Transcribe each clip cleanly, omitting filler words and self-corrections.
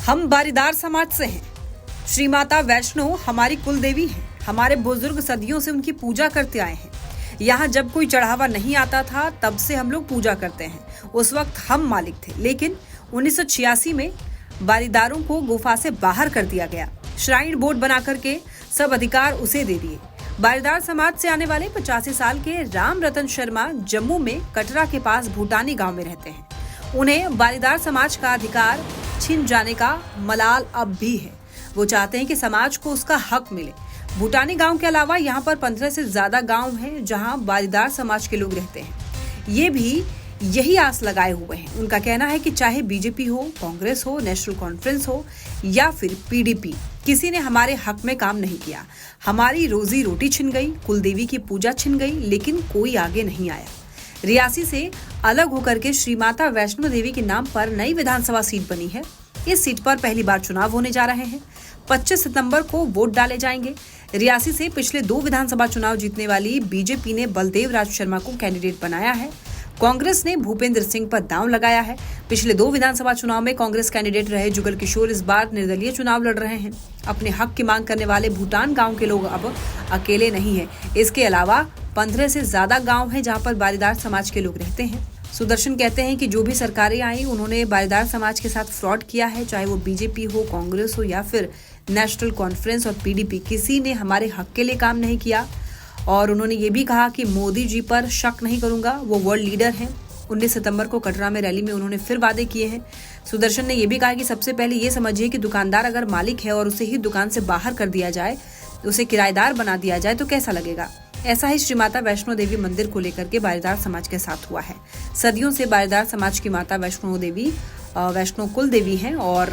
हम बारीदार समाज से हैं। श्री माता वैष्णो हमारी कुल देवी हैं। हमारे बुजुर्ग सदियों से उनकी पूजा करते आए हैं। यहाँ जब कोई चढ़ावा नहीं आता था तब से हम लोग पूजा करते हैं। उस वक्त हम मालिक थे, लेकिन 1986 में बारीदारों को गुफा से बाहर कर दिया गया। श्राइन बोर्ड बना करके सब अधिकार उसे दे दिए। बारीदार समाज से आने वाले 85 साल के राम रतन शर्मा जम्मू में कटरा के पास भूटानी गांव में रहते हैं। उन्हें बारीदार समाज का अधिकार छिन जाने का मलाल अब भी है। वो चाहते हैं कि समाज को उसका हक मिले। भूटानी गांव के अलावा यहाँ पर 15 से ज्यादा गांव हैं जहां बारीदार समाज के लोग रहते हैं। ये भी यही आस लगाए हुए हैं। उनका कहना है कि चाहे बीजेपी हो, कांग्रेस हो, नेशनल कॉन्फ्रेंस हो या फिर पीडीपी, किसी ने हमारे हक में काम नहीं किया। हमारी रोजी रोटी छिन गई, कुलदेवी की पूजा छिन गई, लेकिन कोई आगे नहीं आया। रियासी से अलग होकर के श्री माता वैष्णो देवी के नाम पर नई विधानसभा सीट बनी है। इस सीट पर पहली बार चुनाव होने जा रहे हैं। 25 सितंबर को वोट डाले जाएंगे। रियासी से पिछले 2 विधानसभा चुनाव जीतने वाली बीजेपी ने बलदेव राज शर्मा को कैंडिडेट बनाया है। कांग्रेस ने भूपेंद्र सिंह पर दांव लगाया है। पिछले 2 विधानसभा चुनाव में कांग्रेस कैंडिडेट रहे जुगल किशोर इस बार निर्दलीय चुनाव लड़ रहे हैं। अपने हक की मांग करने वाले भूटान गांव के लोग अब अकेले नहीं हैं। इसके अलावा 15 से ज्यादा गांव हैं जहां पर बारीदार समाज के लोग रहते हैं। सुदर्शन कहते हैं कि जो भी सरकारें आई उन्होंने बारीदार समाज के साथ फ्रॉड किया है, चाहे वो बीजेपी हो, कांग्रेस हो या फिर नेशनल कॉन्फ्रेंस और पीडीपी, किसी ने हमारे हक के लिए काम नहीं किया। और उन्होंने ये भी कहा कि मोदी जी पर शक नहीं करूंगा, वो वर्ल्ड लीडर हैं। 19 सितंबर को कटरा में रैली में उन्होंने फिर वादे किए हैं। सुदर्शन ने यह भी कहा कि सबसे पहले ये समझिए कि दुकानदार अगर मालिक है और उसे ही दुकान से बाहर कर दिया जाए, उसे किराएदार बना दिया जाए तो कैसा लगेगा। ऐसा ही श्री माता वैष्णो देवी मंदिर को लेकर के बारीदार समाज के साथ हुआ है। सदियों से बारीदार समाज की माता वैष्णो देवी वैष्णो कुल देवी हैं और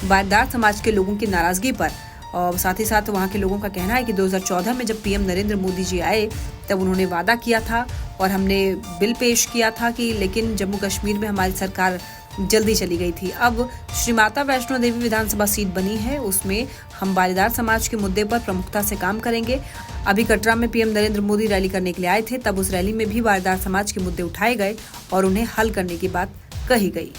बारीदार समाज के लोगों की नाराजगी पर और साथ ही साथ वहाँ के लोगों का कहना है कि 2014 में जब पीएम नरेंद्र मोदी जी आए तब उन्होंने वादा किया था और हमने बिल पेश किया था कि लेकिन जम्मू कश्मीर में हमारी सरकार जल्दी चली गई थी। अब श्री माता वैष्णो देवी विधानसभा सीट बनी है, उसमें हम बारीदार समाज के मुद्दे पर प्रमुखता से काम करेंगे। अभी कटरा में पीएम नरेंद्र मोदी रैली करने के लिए आए थे, तब उस रैली में भी बारीदार समाज के मुद्दे उठाए गए और उन्हें हल करने की बात कही गई।